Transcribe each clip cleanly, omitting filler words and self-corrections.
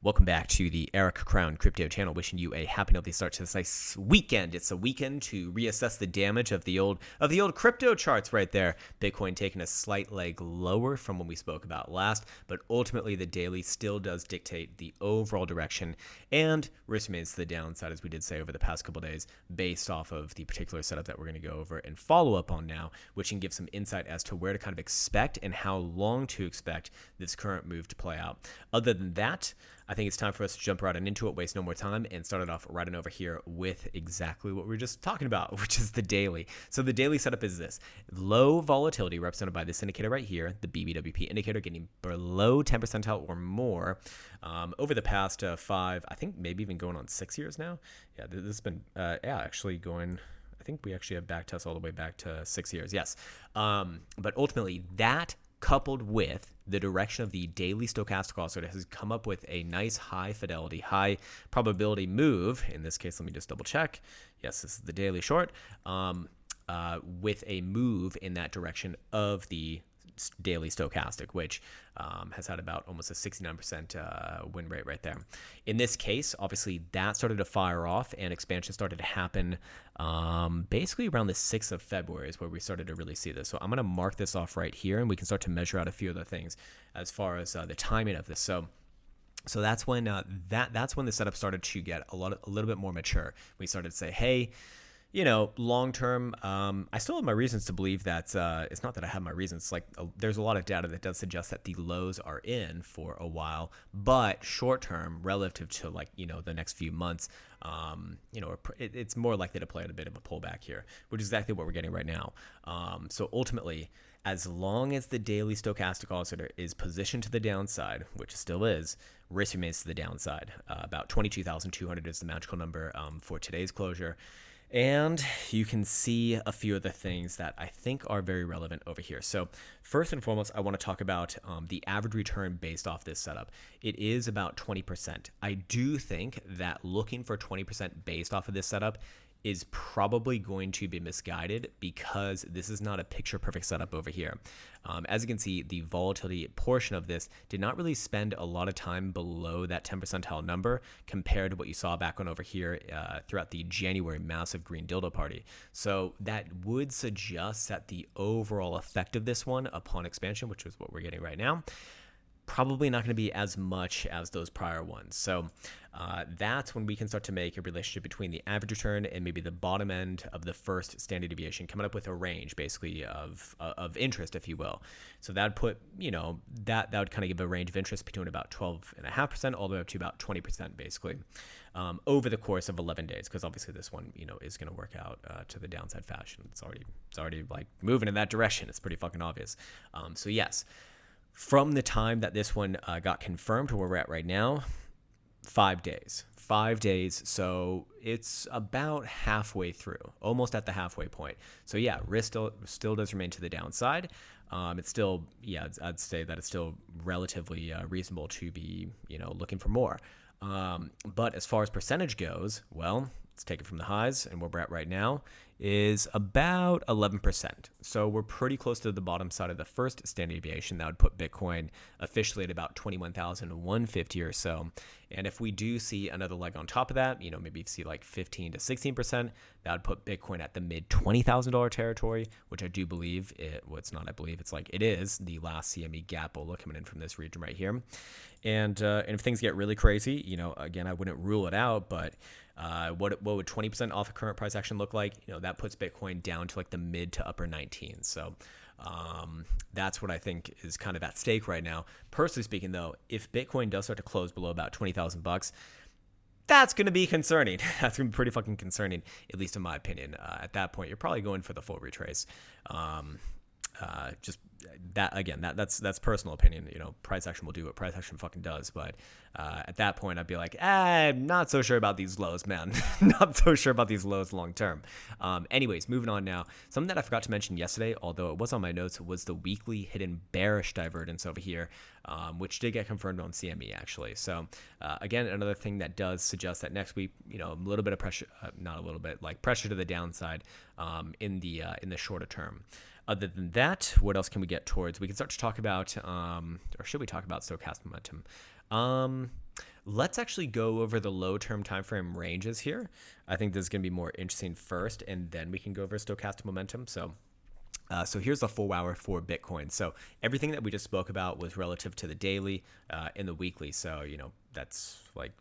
Welcome back to the Eric Krown Crypto Channel. Wishing you a happy, healthy start to this nice weekend. It's a weekend to reassess the damage of the old crypto charts right there. Bitcoin taking a slight leg lower from when we spoke about last, but ultimately the daily still does dictate the overall direction, and risk remains to the downside, as we did say over the past couple days, based off of the particular setup that we're going to go over and follow up on now, which can give some insight as to where to kind of expect and how long to expect this current move to play out. Other than that, I think it's time for us to jump right on into it, waste no more time, and start it off right on over here with exactly what we were just talking about, which is the daily. So the daily setup is this. Low volatility represented by this indicator right here, the BBWP indicator, getting below 10 percentile or more over the past 5, I think maybe even going on 6 years now. Yeah, this has been, actually going, I think we actually have back tests all the way back to 6 years, yes. But ultimately, that coupled with the direction of the daily stochastic oscillator has come up with a nice high fidelity, high probability move. In this case, let me just double check. Yes, this is the daily short, with a move in that direction of the daily stochastic, which has had about almost a 69% win rate right there. In this case, obviously that started to fire off and expansion started to happen basically around the 6th of February is where we started to really see this. So I'm going to mark this off right here, and we can start to measure out a few other things as far as the timing of this. So that's when that's when the setup started to get a little bit more mature. We started to say, hey, you know, long term, I still have my reasons to believe that it's not that I have my reasons. Like there's a lot of data that does suggest that the lows are in for a while, but short term, relative to like, you know, the next few months, you know, it's more likely to play at a bit of a pullback here, which is exactly what we're getting right now. So ultimately, as long as the daily stochastic oscillator is positioned to the downside, which it still is, risk remains to the downside. About 22,200 is the magical number for today's closure. And you can see a few of the things that I think are very relevant over here. So first and foremost, I want to talk about the average return based off this setup. It is about 20%. I do think that looking for 20% based off of this setup is probably going to be misguided because this is not a picture perfect setup over here. As you can see, the volatility portion of this did not really spend a lot of time below that 10 percentile number compared to what you saw back on over here throughout the January massive green dildo party. So that would suggest that the overall effect of this one upon expansion, which is what we're getting right now, probably not going to be as much as those prior ones. So that's when we can start to make a relationship between the average return and maybe the bottom end of the first standard deviation, coming up with a range basically of interest, if you will. So that would put, you know, that would kind of give a range of interest between about 12.5% all the way up to about 20% basically over the course of 11 days, because obviously this one, you know, is going to work out to the downside fashion. It's already like moving in that direction. It's pretty fucking obvious. So yes. From the time that this one got confirmed to where we're at right now, 5 days. 5 days, so it's about halfway through, almost at the halfway point. So yeah, risk still does remain to the downside. It's still, yeah, I'd say that it's still relatively reasonable to be, you know, looking for more. But as far as percentage goes, well, let's take it from the highs, and where we're at right now is about 11%. So we're pretty close to the bottom side of the first standard deviation. That would put Bitcoin officially at about 21,150 or so. And if we do see another leg on top of that, you know, maybe see like 15 to 16%, that would put Bitcoin at the mid $20,000 territory, which I do believe it is the last CME gap bull coming in from this region right here. And if things get really crazy, you know, again, I wouldn't rule it out, but what would 20% off of current price action look like? You know, that puts Bitcoin down to like the mid to upper 19s. So that's what I think is kind of at stake right now. Personally speaking, though, if Bitcoin does start to close below about $20,000, that's going to be concerning. That's going to be pretty fucking concerning, at least in my opinion. At that point, you're probably going for the full retrace. Just that again, that's personal opinion. You know, price action will do what price action fucking does. But at that point, I'd be like, I'm not so sure about these lows, man. Not so sure about these lows long term. Anyways, moving on now. Something that I forgot to mention yesterday, although it was on my notes, was the weekly hidden bearish divergence over here, which did get confirmed on CME actually. So again, another thing that does suggest that next week, you know, a little bit of pressure, not a little bit, like pressure to the downside in the shorter term. Other than that, what else can we get towards? We can start to talk about, or should we talk about stochastic momentum? Let's actually go over the low-term time frame ranges here. I think this is going to be more interesting first, and then we can go over stochastic momentum. So here's the full hour for Bitcoin. So everything that we just spoke about was relative to the daily and the weekly. So, that's like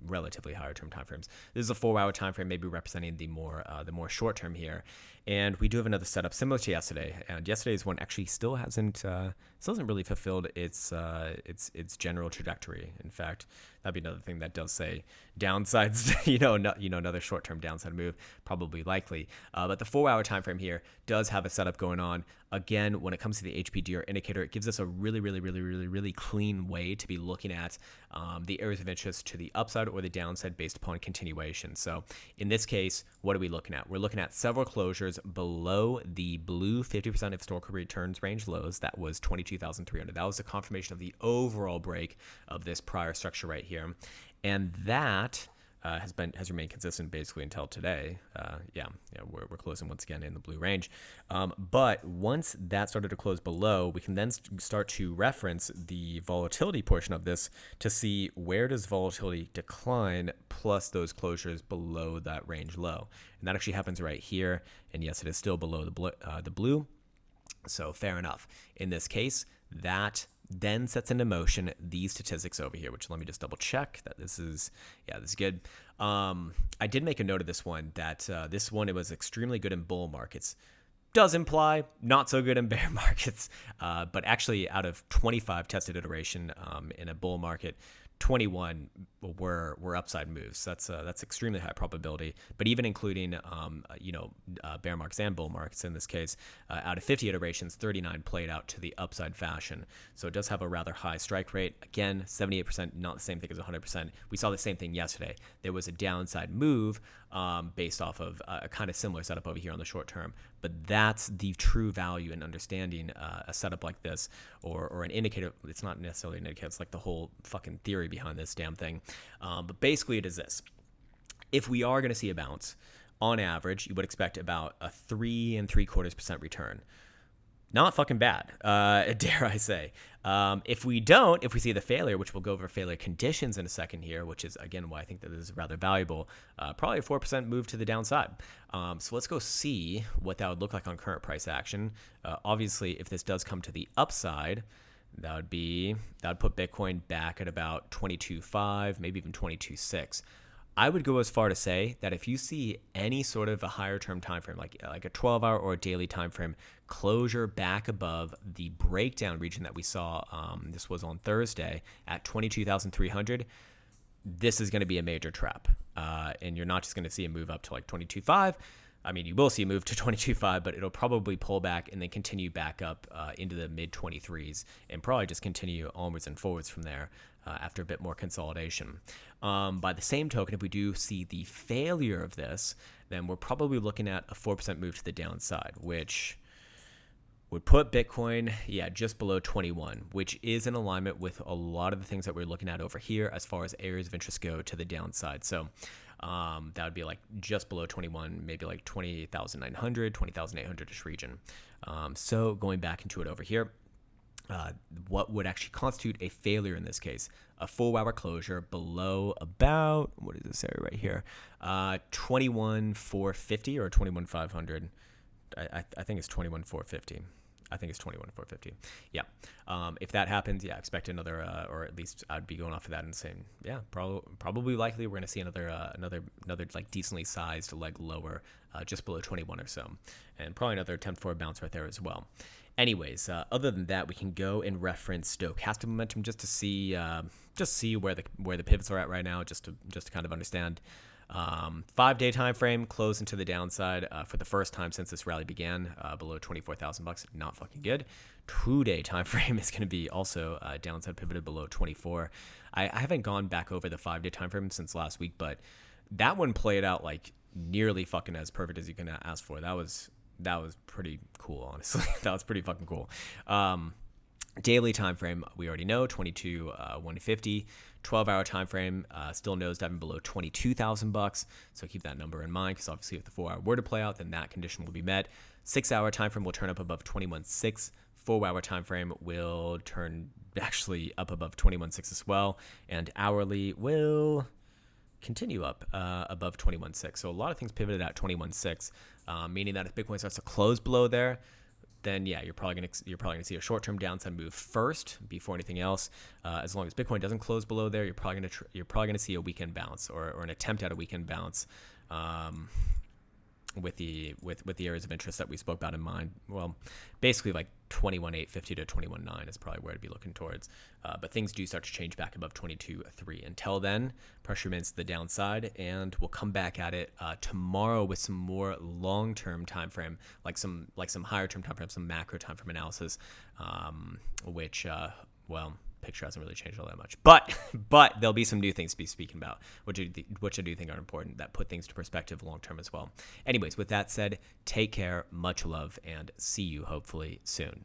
relatively higher term timeframes. This is a 4-hour time frame, maybe representing the more short term here. And we do have another setup similar to yesterday. And yesterday's one actually still hasn't really fulfilled its general trajectory. In fact, that'd be another thing that does say downsides. Another short term downside move, probably likely. But the 4-hour time frame here does have a setup going on. Again, when it comes to the HPDR indicator, it gives us a really clean way to be looking at the areas of interest to the upside or the downside based upon continuation. So in this case, what are we looking at? We're looking at several closures below the blue 50% of historical returns range lows. That was 22,300. That was the confirmation of the overall break of this prior structure right here. And that has remained consistent basically until today. We're closing once again in the blue range. But once that started to close below, we can then start to reference the volatility portion of this to see where does volatility decline plus those closures below that range low. And that actually happens right here. And yes, it is still below the blue. So fair enough. In this case, that then sets into motion these statistics over here, which let me just double check that this is good. I did make a note of this one, that this one, it was extremely good in bull markets. Does imply not so good in bear markets, but actually out of 25 tested iteration in a bull market, 21 were upside moves. That's extremely high probability. But even including bear markets and bull markets in this case, out of 50 iterations, 39 played out to the upside fashion. So it does have a rather high strike rate. Again, 78%, not the same thing as 100%. We saw the same thing yesterday. There was a downside move based off of a kind of similar setup over here on the short term. But that's the true value in understanding a setup like this, or an indicator. It's not necessarily an indicator. It's like the whole fucking theory behind this damn thing. But basically it is this. If we are going to see a bounce, on average, you would expect about a 3.75% return. Not fucking bad, dare I say. If we see the failure, which we'll go over failure conditions in a second here, which is, again, why I think that this is rather valuable, probably a 4% move to the downside. So let's go see what that would look like on current price action. Obviously, if this does come to the upside, that would put Bitcoin back at about 22.5, maybe even 22.6. I would go as far to say that if you see any sort of a higher term time frame, like a 12-hour or a daily time frame, closure back above the breakdown region that we saw, this was on Thursday at 22,300, this is going to be a major trap. And you're not just going to see a move up to like 22.5. I mean, you will see a move to 22.5, but it'll probably pull back and then continue back up into the mid 23s and probably just continue onwards and forwards from there after a bit more consolidation. By the same token, if we do see the failure of this, then we're probably looking at a 4% move to the downside, which would put Bitcoin, just below 21, which is in alignment with a lot of the things that we're looking at over here as far as areas of interest go to the downside. So that would be like just below 21, maybe like 20,900, 20,800-ish region. So going back into it over here, what would actually constitute a failure in this case? A 4-hour closure below about, what is this area right here? 21,450 or 21,500. I think it's 21,450. I think it's 21,450. Yeah. If that happens, expect another, or at least I'd be going off of that and saying, probably likely we're going to see another like decently sized leg lower, just below 21 or so, and probably another attempt for a bounce right there as well. Anyways, other than that, we can go and reference stochastic momentum just to see where the pivots are at right now, just to kind of understand. 5-day time frame close into the downside for the first time since this rally began, below $24,000. Not fucking good. 2-day time frame is going to be also downside pivoted below 24. I haven't gone back over the 5-day time frame since last week, but that one played out like nearly fucking as perfect as you can ask for. That was pretty cool, honestly. That was pretty fucking cool. Daily time frame, we already know, 150. 12-hour time frame, still nosediving below $22,000. So keep that number in mind, because obviously if the 4-hour were to play out, then that condition will be met. 6-hour time frame will turn up above 21.6. 4-hour time frame will turn actually up above 21.6 as well, and hourly will continue up above 21.6. So a lot of things pivoted at 21.6, meaning that if Bitcoin starts to close below there, then yeah, you're probably gonna see a short-term downside move first before anything else. As long as Bitcoin doesn't close below there, you're probably gonna see a weekend bounce or an attempt at a weekend bounce. With the areas of interest that we spoke about in mind, well, basically like 21.850 to 21.9 is probably where to be looking towards. But things do start to change back above 22.3. Until then, pressure remains to the downside, and we'll come back at it tomorrow with some more long-term time frame, like some higher term time frame, some macro time frame analysis, which picture hasn't really changed all that much, but there'll be some new things to be speaking about, which I do think are important, that put things to perspective long term as well. Anyways, with that said, take care, much love, and see you hopefully soon.